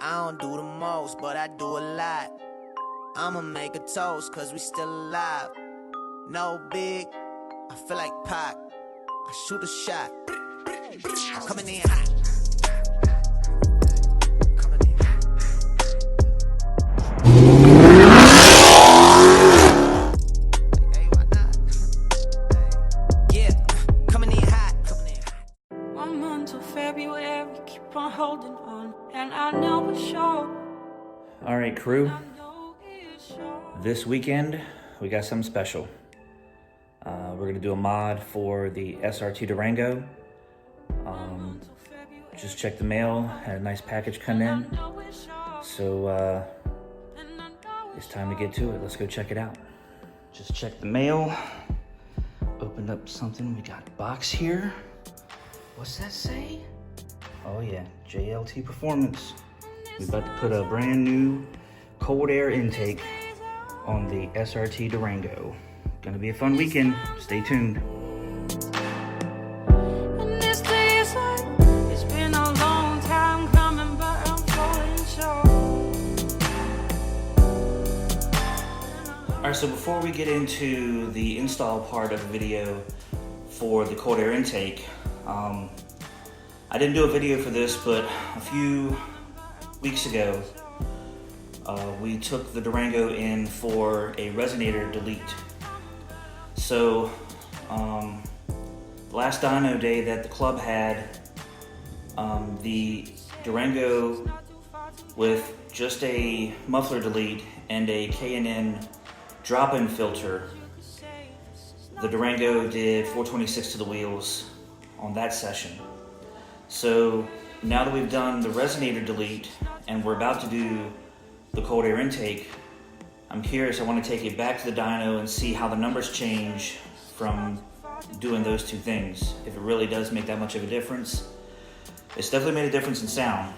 I don't do the most, but I do a lot. I'ma make a toast, cause we still alive. No big, I feel like Pac. I shoot a shot. I'm coming in hot. Coming in hot. Hey, why not? Yeah, coming in hot. Coming in hot. 1 month till February, keep on holding on, and I know it's sure. All right, crew. This weekend, we got something special. We're gonna do a mod for the SRT Durango. Just checked the mail, had a nice package come in. So it's time to get to it. Let's go check it out. Just checked the mail, opened up something. We got a box here. What's that say? Oh yeah, JLT Performance. We're about to put a brand new cold air intake on the SRT Durango. Gonna be a fun weekend. Stay tuned. And this day is like, it's been a long time coming, but I'm falling short. All right, so before we get into the install part of the video for the cold air intake, I didn't do a video for this, but a few weeks ago, we took the Durango in for a Resonator delete. So, the last dyno day that the club had, the Durango with just a muffler delete and a K&N drop-in filter, the Durango did 426 to the wheels on that session. So now that we've done the Resonator delete and we're about to do the cold air intake, I'm curious, I want to take it back to the dyno and see how the numbers change from doing those two things. If it really does make that much of a difference. It's definitely made a difference in sound.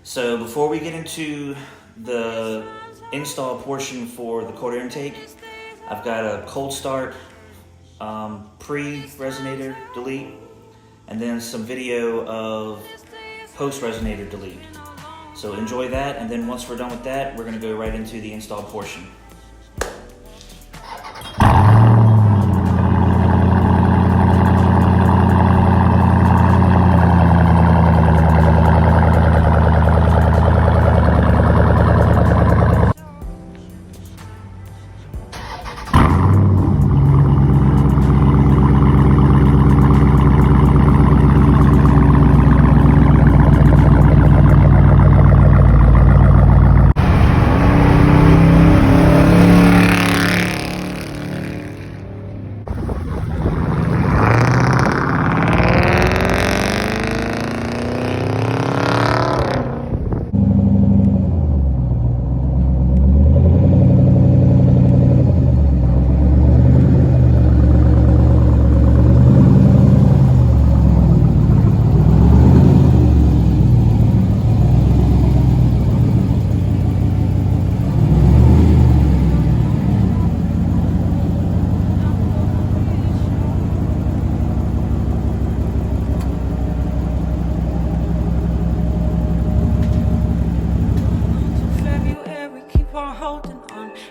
So before we get into the install portion for the cold air intake, I've got a cold start pre-Resonator delete and then some video of post-Resonator delete. So enjoy that, and then once we're done with that, we're gonna go right into the install portion.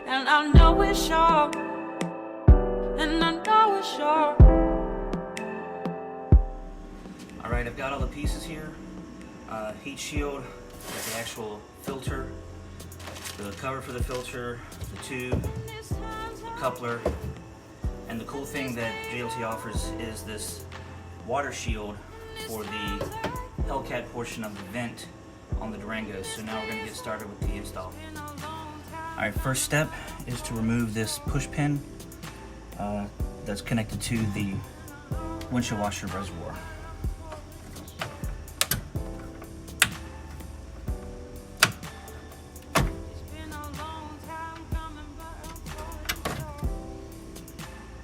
And I know it's sure, and I know it's sure. All right, I've got all the pieces here. Heat shield, got the actual filter, the cover for the filter, the tube, the coupler, and the cool thing that JLT offers is this water shield for the Hellcat portion of the vent on the Durango. So now we're gonna get started with the install. All right, first step is to remove this push pin that's connected to the windshield washer reservoir.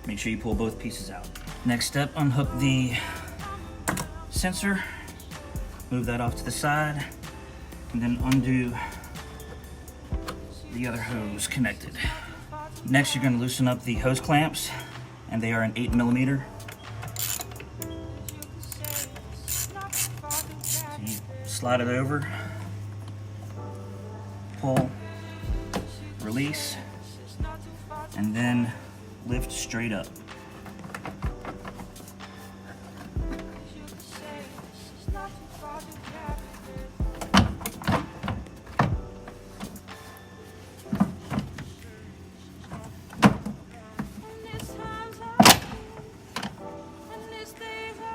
Make sure you pull both pieces out. Next step, unhook the sensor, move that off to the side, and then undo the other hose connected. Next, you're going to loosen up the hose clamps, and they are an 8mm. So you slide it over, pull, release, and then lift straight up.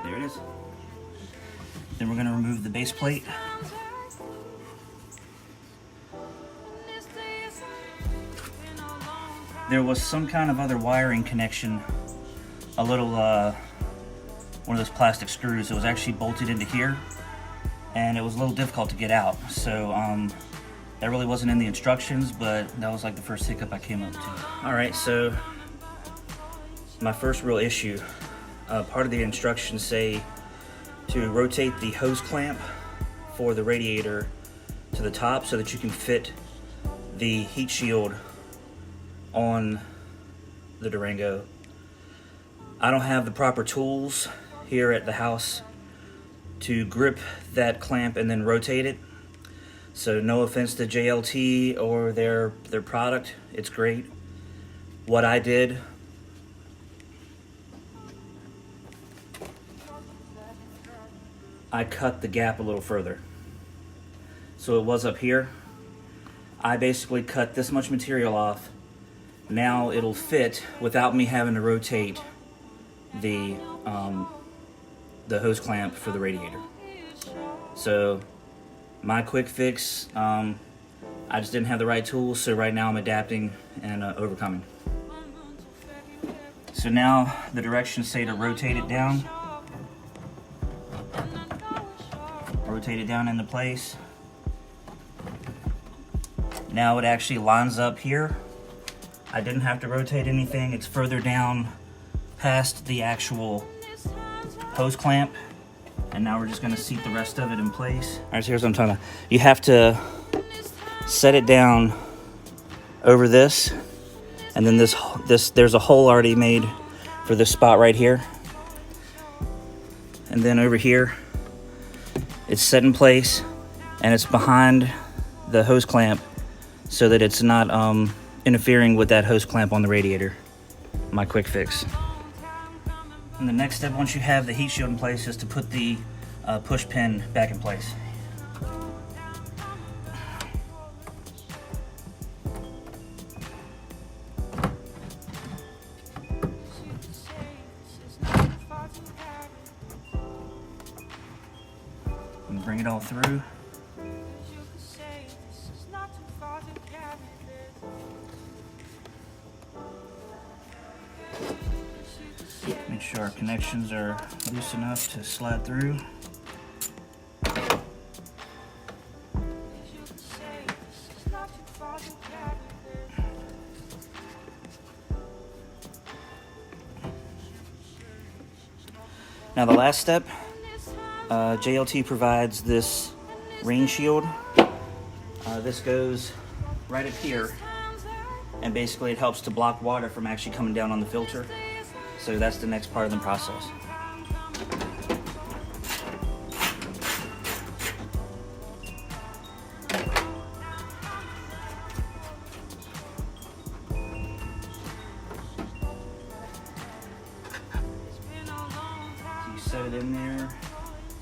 There it is. Then we're going to remove the base plate. There was some kind of other wiring connection, a little, one of those plastic screws that was actually bolted into here, and it was a little difficult to get out. So that really wasn't in the instructions, but that was like the first hiccup I came up to. All right, so my first real issue, part of the instructions say to rotate the hose clamp for the radiator to the top so that you can fit the heat shield on the Durango. I don't have the proper tools here at the house to grip that clamp and then rotate it. So no offense to JLT or their product, it's great. What I did, I cut the gap a little further. So it was up here. I basically cut this much material off. Now it'll fit without me having to rotate the hose clamp for the radiator. So my quick fix, I just didn't have the right tools, so right now I'm adapting and overcoming. So now the directions say to rotate it down. Rotate it down into place. Now it actually lines up here. I didn't have to rotate anything. It's further down past the actual hose clamp. And now we're just gonna seat the rest of it in place. All right, so here's what I'm talking about. You have to set it down over this, and then there's a hole already made for this spot right here. And then over here, it's set in place, and it's behind the hose clamp so that it's not interfering with that hose clamp on the radiator. My quick fix. And the next step, once you have the heat shield in place, is to put the push pin back in place. And bring it all through. Make sure our connections are loose enough to slide through. Now the last step, JLT provides this rain shield. This goes right up here, and basically it helps to block water from actually coming down on the filter. So that's the next part of the process. So you set it in there,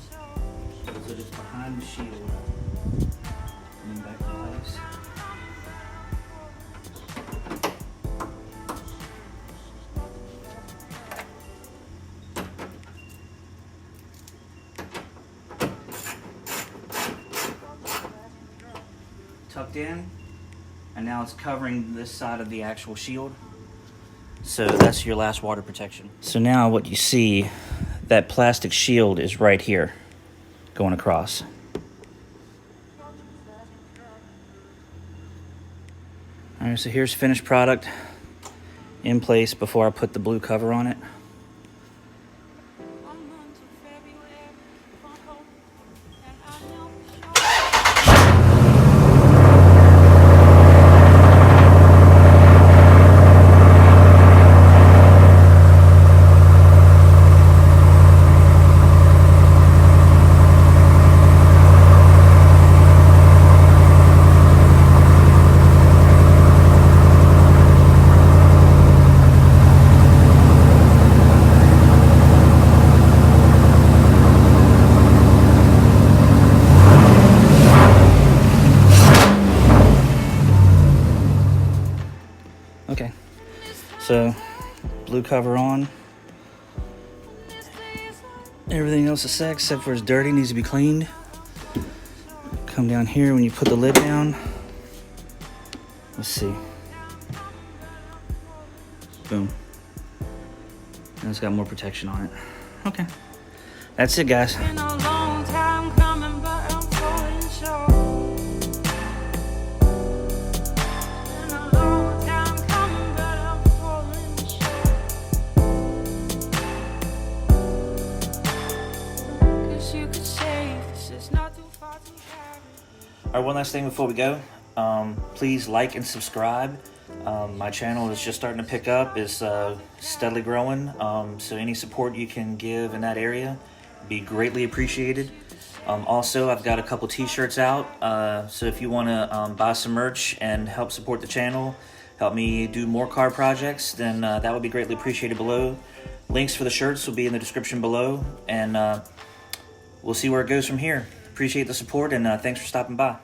so it's behind the shield, and then back in place. Tucked in, and now it's covering this side of the actual shield. So that's your last water protection. So now what you see, that plastic shield is right here, going across. All right, so here's finished product in place before I put the blue cover on it. So, blue cover on. Everything else is set except for it's dirty, needs to be cleaned. Come down here when you put the lid down. Let's see. Boom. And it's got more protection on it. Okay. That's it, guys. Been a long time coming, but I'm falling short. Been a long time coming, but I'm falling short. 'Cause you could say this is not too far to carry. All right, one last thing before we go. Please like and subscribe. My channel is just starting to pick up. It's steadily growing. So any support you can give in that area be greatly appreciated. Also, I've got a couple t-shirts out. So if you want to buy some merch and help support the channel, help me do more car projects, then that would be greatly appreciated below. Links for the shirts will be in the description below. And we'll see where it goes from here. Appreciate the support, and thanks for stopping by.